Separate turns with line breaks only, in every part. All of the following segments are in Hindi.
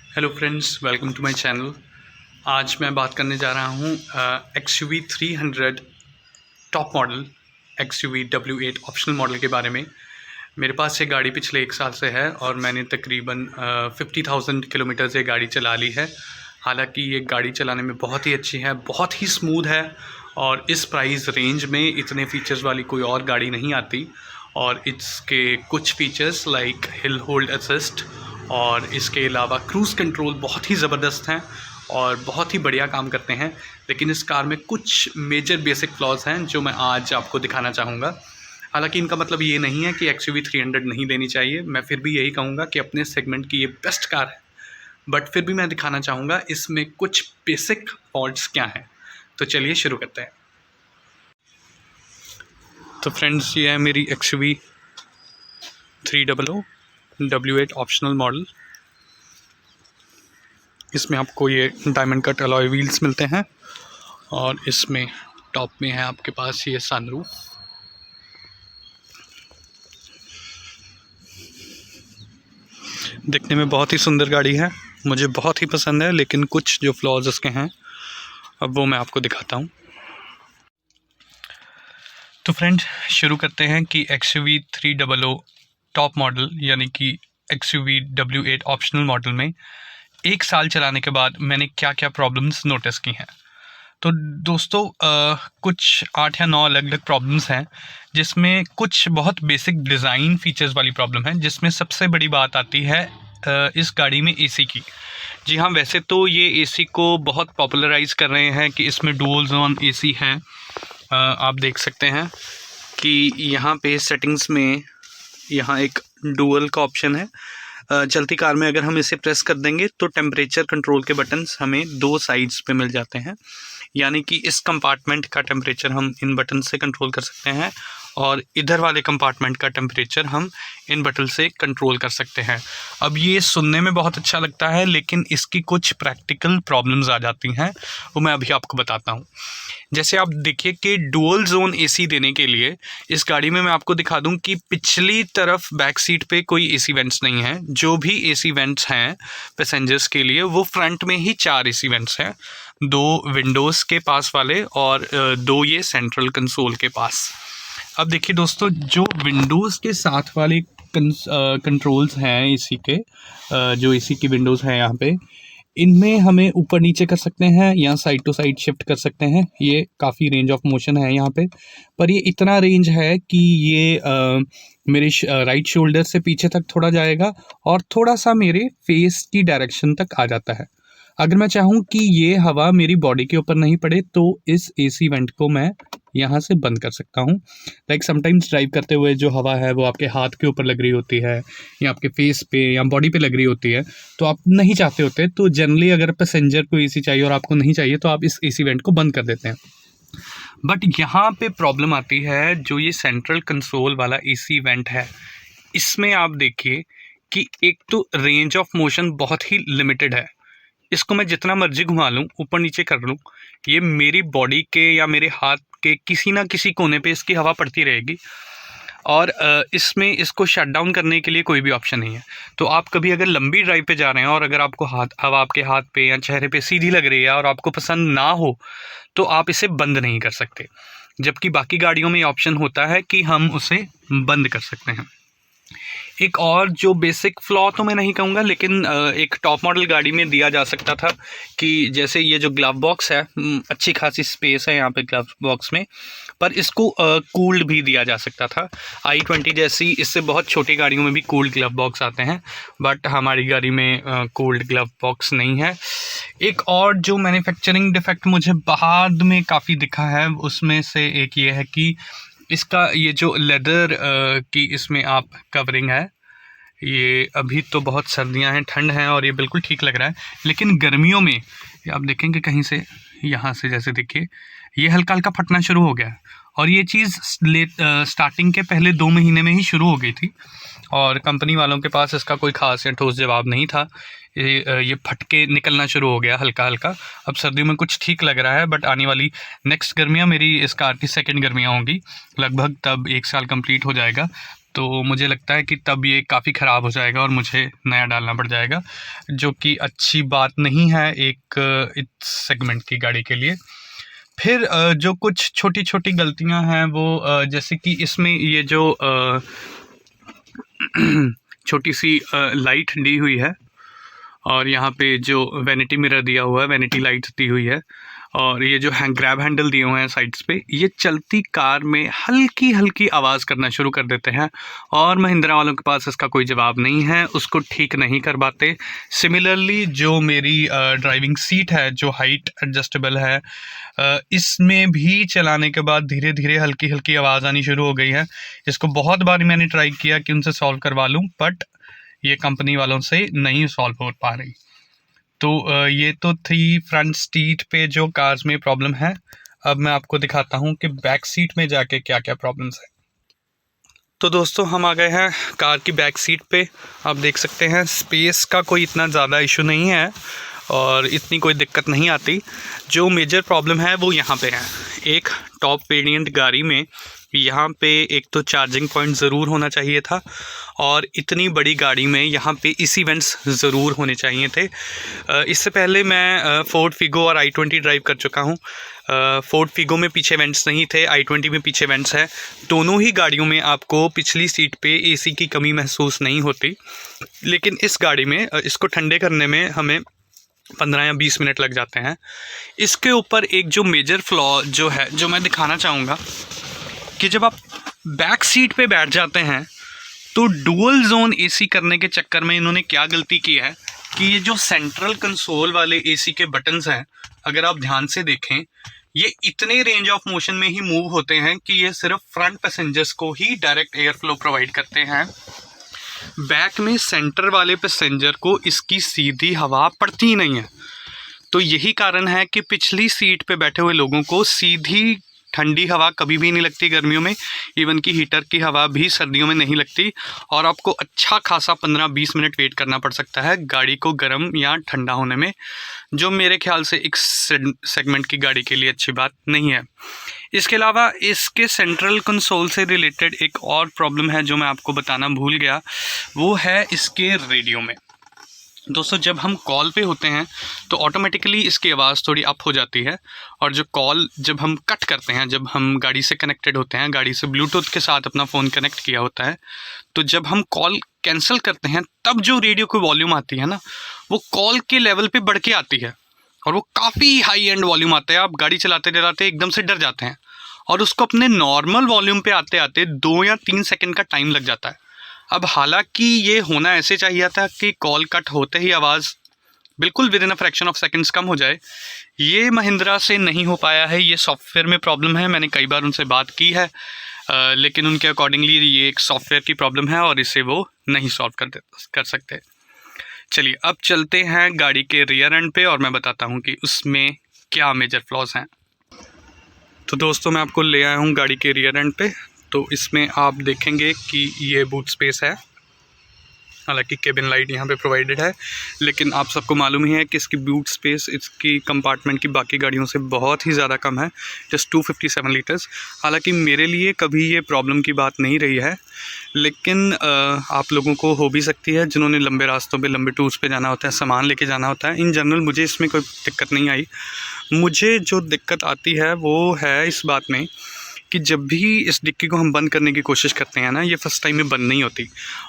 Hello friends, welcome to my channel. आज मैं बात करने जा रहा हूँ XUV 300 top model XUV W8 optional model के बारे में। मेरे पास ये गाड़ी पिछले 1 साल से है और मैंने तकरीबन 50,000 किलोमीटर्स ये गाड़ी चला ली है। हालांकि ये गाड़ी चलाने में बहुत ही अच्छी है, बहुत ही स्मूथ है और इस प्राइस रेंज में इतने फीचर्स वाली कोई और गाड़ी नहीं आती। और इसके कुछ features like hill hold assist और इसके अलावा क्रूज़ कंट्रोल बहुत ही ज़बरदस्त हैं और बहुत ही बढ़िया काम करते हैं। लेकिन इस कार में कुछ मेजर बेसिक फ्लॉज़ हैं जो मैं आज आपको दिखाना चाहूँगा। हालांकि इनका मतलब ये नहीं है कि XUV 300 नहीं लेनी चाहिए। मैं फिर भी यही कहूँगा कि अपने सेगमेंट की ये बेस्ट कार है, बट फिर भी मैं दिखाना चाहूँगा इसमें कुछ बेसिक फॉल्ट्स क्या हैं। तो चलिए शुरू करते हैं। तो फ्रेंड्स, ये है मेरी XUV 300 W8 ऑप्शनल मॉडल। इसमें आपको ये डायमंड कट अलॉय व्हील्स मिलते हैं और इसमें टॉप में है आपके पास ये सनरूफ। दिखने में बहुत ही सुंदर गाड़ी है, मुझे बहुत ही पसंद है, लेकिन कुछ जो फ्लॉज इसके हैं अब वो मैं आपको दिखाता हूँ। तो फ्रेंड्स, शुरू करते हैं कि XUV 300 टॉप मॉडल यानी कि XUV W8 ऑप्शनल मॉडल में 1 साल चलाने के बाद मैंने क्या क्या प्रॉब्लम्स नोटिस की हैं। तो दोस्तों, कुछ 8 या 9 अलग अलग प्रॉब्लम्स हैं, जिसमें कुछ बहुत बेसिक डिज़ाइन फीचर्स वाली प्रॉब्लम है। जिसमें सबसे बड़ी बात आती है इस गाड़ी में एसी की। जी हाँ, वैसे तो ये एसी को बहुत पॉपुलराइज़ कर रहे हैं कि इसमें डुअल जोन एसी है। आप देख सकते हैं कि यहाँ पे सेटिंग्स में यहाँ एक डुअल का ऑप्शन है। चलती कार में अगर हम इसे प्रेस कर देंगे तो टेम्परेचर कंट्रोल के बटन्स हमें 2 साइड्स पे मिल जाते हैं, यानी कि इस कंपार्टमेंट का टेम्परेचर हम इन बटन से कंट्रोल कर सकते हैं और इधर वाले कंपार्टमेंट का टेम्परेचर हम इन बटन से कंट्रोल कर सकते हैं। अब ये सुनने में बहुत अच्छा लगता है, लेकिन इसकी कुछ प्रैक्टिकल प्रॉब्लम्स आ जाती हैं, वो मैं अभी आपको बताता हूँ। जैसे आप देखिए कि डुअल जोन एसी देने के लिए इस गाड़ी में मैं आपको दिखा दूं कि पिछली तरफ बैक सीट पे कोई एसी वेंट्स नहीं है। जो भी एसी वेंट्स हैं पैसेंजर्स के लिए वो फ्रंट में ही 4 एसी वेंट्स हैं, 2 विंडोज़ के पास वाले और 2 ये सेंट्रल कंसोल के पास। अब देखिए दोस्तों, जो विंडोज़ के साथ वाले कंट्रोल्स हैं एसी के, जो एसी की विंडोज़ हैं यहाँ पे, इनमें हमें ऊपर नीचे कर सकते हैं या साइड टू साइड शिफ्ट कर सकते हैं। ये काफ़ी रेंज ऑफ मोशन है यहाँ पे, पर ये इतना रेंज है कि ये मेरे राइट शोल्डर से पीछे तक थोड़ा जाएगा और थोड़ा सा मेरे फेस की डायरेक्शन तक आ जाता है। अगर मैं चाहूँ कि ये हवा मेरी बॉडी के ऊपर नहीं पड़े तो इस एसी वेंट को मैं यहाँ से बंद कर सकता हूँ। लाइक समटाइम्स ड्राइव करते हुए जो हवा है वो आपके हाथ के ऊपर लग रही होती है या आपके फेस पे या बॉडी पे लग रही होती है, तो आप नहीं चाहते होते। तो जनरली अगर पैसेंजर को एसी चाहिए और आपको नहीं चाहिए तो आप इस एसी वेंट को बंद कर देते हैं। बट यहाँ पे प्रॉब्लम आती है, जो ये सेंट्रल कंसोल वाला एसी वेंट है, इसमें आप देखिए कि एक तो रेंज ऑफ मोशन बहुत ही लिमिटेड है। इसको मैं जितना मर्जी घुमा लूँ, ऊपर नीचे कर लूँ, ये मेरी बॉडी के या मेरे हाथ के किसी ना किसी कोने पे इसकी हवा पड़ती रहेगी और इसमें इसको शट डाउन करने के लिए कोई भी ऑप्शन नहीं है। तो आप कभी अगर लंबी ड्राइव पे जा रहे हैं और अगर आपको हवा आपके हाथ पे या चेहरे पे सीधी लग रही है और आपको पसंद ना हो, तो आप इसे बंद नहीं कर सकते। जबकि बाकी गाड़ियों में ये ऑप्शन होता है कि हम उसे बंद कर सकते हैं। एक और जो बेसिक फ्लॉ तो मैं नहीं कहूँगा, लेकिन एक टॉप मॉडल गाड़ी में दिया जा सकता था कि जैसे ये जो ग्लव बॉक्स है, अच्छी खासी स्पेस है यहाँ पे ग्लव बॉक्स में, पर इसको कूल्ड भी दिया जा सकता था। i20 जैसी इससे बहुत छोटी गाड़ियों में भी कूल्ड ग्लव बॉक्स आते हैं, बट हमारी गाड़ी में कूल्ड ग्लव बॉक्स नहीं है। एक और जो मैन्युफैक्चरिंग डिफेक्ट मुझे बाद में काफ़ी दिखा है, उसमें से एक ये है कि इसका ये जो लेदर की इसमें आप कवरिंग है, ये अभी तो बहुत सर्दियां हैं, ठंड है और ये बिल्कुल ठीक लग रहा है, लेकिन गर्मियों में आप देखेंगे कहीं से यहाँ से जैसे देखिए ये हल्का हल्का फटना शुरू हो गया है। और ये चीज़ स्टार्टिंग के पहले 2 महीने में ही शुरू हो गई थी और कंपनी वालों के पास इसका कोई खास या ठोस जवाब नहीं था। ये फट के निकलना शुरू हो गया हल्का हल्का। अब सर्दियों में कुछ ठीक लग रहा है, बट आने वाली नेक्स्ट गर्मियाँ मेरी इस कार की सेकंड गर्मियाँ होंगी लगभग, तब 1 साल कंप्लीट हो जाएगा। तो मुझे लगता है कि तब ये काफ़ी ख़राब हो जाएगा और मुझे नया डालना पड़ जाएगा, जो कि अच्छी बात नहीं है एक इस सेगमेंट की गाड़ी के लिए। फिर जो कुछ छोटी-छोटी गलतियां हैं वो जैसे कि इसमें ये जो छोटी सी लाइट दी हुई है और यहाँ पे जो वैनिटी मिरर दिया हुआ है, वैनिटी लाइट्स दी हुई है, और ये जो ग्रैब हैंडल दिए हुए हैं साइड्स पे, ये चलती कार में हल्की हल्की आवाज़ करना शुरू कर देते हैं और महिंद्रा वालों के पास इसका कोई जवाब नहीं है, उसको ठीक नहीं कर पाते। सिमिलरली जो मेरी ड्राइविंग सीट है जो हाइट एडजस्टेबल है, इसमें भी चलाने के बाद धीरे धीरे हल्की हल्की आवाज़ आनी शुरू हो गई है। इसको बहुत बार मैंने ट्राई किया कि उनसे सॉल्व करवा लूँ, बट ये कंपनी वालों से नहीं सॉल्व हो पा रही। तो ये तो थी फ्रंट सीट पे जो कार्स में प्रॉब्लम है। अब मैं आपको दिखाता हूँ कि बैक सीट में जाके क्या क्या प्रॉब्लम्स है। तो दोस्तों हम आ गए हैं कार की बैक सीट पे। आप देख सकते हैं स्पेस का कोई इतना ज़्यादा इशू नहीं है और इतनी कोई दिक्कत नहीं आती। जो मेजर प्रॉब्लम है वो यहाँ पे है। एक टॉप वेरिएंट गाड़ी में यहाँ पे एक तो चार्जिंग पॉइंट ज़रूर होना चाहिए था और इतनी बड़ी गाड़ी में यहाँ पे इसी इवेंट्स ज़रूर होने चाहिए थे। इससे पहले मैं फोर्ड फिगो और i20 ड्राइव कर चुका हूँ। फोर्ड फिगो में पीछे वेंट्स नहीं थे, i20 में पीछे वेंट्स है। दोनों ही गाड़ियों में आपको पिछली सीट पे एसी की कमी महसूस नहीं होती, लेकिन इस गाड़ी में इसको ठंडे करने में हमें 15 या 20 मिनट लग जाते हैं। इसके ऊपर एक जो मेजर फ्लॉ जो है, जो मैं दिखाना चाहूँगा कि जब आप बैक सीट पे बैठ जाते हैं तो डुअल जोन एसी करने के चक्कर में इन्होंने क्या गलती की है कि ये जो सेंट्रल कंसोल वाले एसी के बटन्स हैं, अगर आप ध्यान से देखें, ये इतने रेंज ऑफ मोशन में ही मूव होते हैं कि ये सिर्फ फ्रंट पैसेंजर्स को ही डायरेक्ट एयर फ्लो प्रोवाइड करते हैं। बैक में सेंटर वाले पैसेंजर को इसकी सीधी हवा पड़ती ही नहीं है। तो यही कारण है कि पिछली सीट पे बैठे हुए लोगों को सीधी ठंडी हवा कभी भी नहीं लगती गर्मियों में, इवन कि हीटर की हवा भी सर्दियों में नहीं लगती, और आपको अच्छा खासा 15-20 मिनट वेट करना पड़ सकता है गाड़ी को गर्म या ठंडा होने में, जो मेरे ख्याल से एक सेगमेंट की गाड़ी के लिए अच्छी बात नहीं है। इसके अलावा इसके सेंट्रल कंसोल से रिलेटेड एक और प्रॉब्लम है जो मैं आपको बताना भूल गया, वो है इसके रेडियो में। दोस्तों जब हम कॉल पे होते हैं तो ऑटोमेटिकली इसकी आवाज़ थोड़ी अप हो जाती है, और जो कॉल जब हम कट करते हैं, जब हम गाड़ी से कनेक्टेड होते हैं, गाड़ी से ब्लूटूथ के साथ अपना फ़ोन कनेक्ट किया होता है, तो जब हम कॉल कैंसिल करते हैं तब जो रेडियो की वॉल्यूम आती है ना, वो कॉल के लेवल पे बढ़ के आती है और वो काफ़ी हाई एंड वॉल्यूम आता है। आप गाड़ी चलाते चलाते एकदम से डर जाते हैं और उसको अपने नॉर्मल वॉल्यूम पे आते आते 2 या 3 सेकंड का टाइम लग जाता है। अब हालांकि ये होना ऐसे चाहिए था कि कॉल कट होते ही आवाज़ बिल्कुल within a fraction of seconds कम हो जाए। ये महिंद्रा से नहीं हो पाया है, ये सॉफ्टवेयर में प्रॉब्लम है। मैंने कई बार उनसे बात की है, लेकिन उनके अकॉर्डिंगली ये एक सॉफ्टवेयर की प्रॉब्लम है और इसे वो नहीं सॉल्व कर सकते। चलिए अब चलते हैं गाड़ी के रियर एंड पे और मैं बताता हूँ कि उसमें क्या मेजर फ्लॉज हैं। तो दोस्तों मैं आपको ले आया हूँ गाड़ी के रियर एंड पे। तो इसमें आप देखेंगे कि ये बूट स्पेस है, हालांकि केबिन लाइट यहाँ पे प्रोवाइडेड है, लेकिन आप सबको मालूम ही है कि इसकी बूट स्पेस इसकी कंपार्टमेंट की बाकी गाड़ियों से बहुत ही ज़्यादा कम है, जस्ट 257 लीटर्स। हालांकि मेरे लिए कभी ये प्रॉब्लम की बात नहीं रही है, लेकिन आप लोगों को हो भी सकती है जिन्होंने लंबे रास्तों पे लंबे टूर्स पे जाना होता है, सामान लेके जाना होता है। इन जनरल मुझे इसमें कोई दिक्कत नहीं आई। मुझे जो दिक्कत आती है वो है इस बात में कि जब भी इस डिक्की को हम बंद करने की कोशिश करते हैं ना, ये फर्स्ट टाइम में बंद नहीं होती,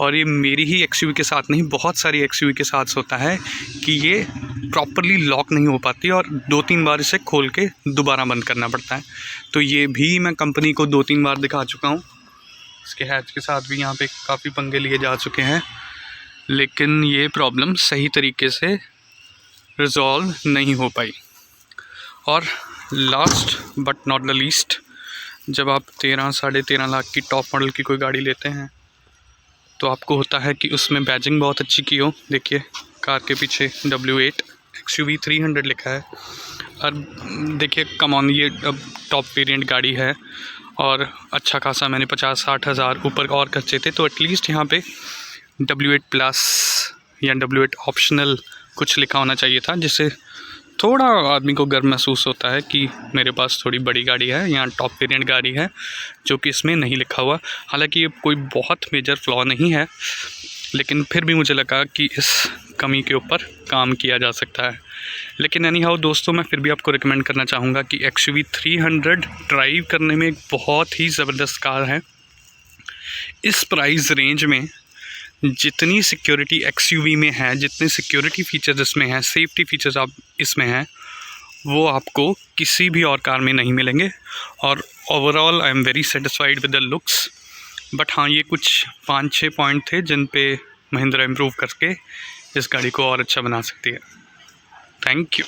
और ये मेरी ही एक्सयूवी के साथ नहीं, बहुत सारी एक्सयूवी के साथ होता है कि ये प्रॉपरली लॉक नहीं हो पाती और 2-3 बार इसे खोल के दोबारा बंद करना पड़ता है। तो ये भी मैं कंपनी को 2-3 बार दिखा चुका हूँ। इसके हैच के साथ भी यहाँ पे काफ़ी पंगे लिए जा चुके हैं, लेकिन ये प्रॉब्लम सही तरीके से रिजॉल्व नहीं हो पाई। और last but not the least, जब आप 13-13.5 लाख की टॉप मॉडल की कोई गाड़ी लेते हैं तो आपको होता है कि उसमें बैजिंग बहुत अच्छी की हो। देखिए कार के पीछे W8 XUV 300 लिखा है, और देखिए कम ऑन, ये अब टॉप वेरिएंट गाड़ी है और अच्छा खासा मैंने 50-60 हज़ार ऊपर और खर्चे थे, तो एटलीस्ट यहाँ पे W8 प्लस या W8 ऑप्शनल कुछ लिखा होना चाहिए था, जिससे थोड़ा आदमी को गर्व महसूस होता है कि मेरे पास थोड़ी बड़ी गाड़ी है, यहाँ टॉप वेरिएंट गाड़ी है, जो कि इसमें नहीं लिखा हुआ। हालांकि ये कोई बहुत मेजर फ्लॉ नहीं है, लेकिन फिर भी मुझे लगा कि इस कमी के ऊपर काम किया जा सकता है। लेकिन एनी हाउ दोस्तों, मैं फिर भी आपको रिकमेंड करना चाहूँगा कि XUV 300 ड्राइव करने में एक बहुत ही ज़बरदस्त कार है। इस प्राइस रेंज में जितनी सिक्योरिटी XUV में है, जितने सिक्योरिटी फीचर्स इसमें हैं, सेफ्टी फीचर्स आप इसमें हैं, वो आपको किसी भी और कार में नहीं मिलेंगे। और overall I am very satisfied with the looks. But हाँ, ये कुछ 5-6 पॉइंट थे जिन पे महिंद्रा इम्प्रूव करके इस गाड़ी को और अच्छा बना सकती है। Thank you.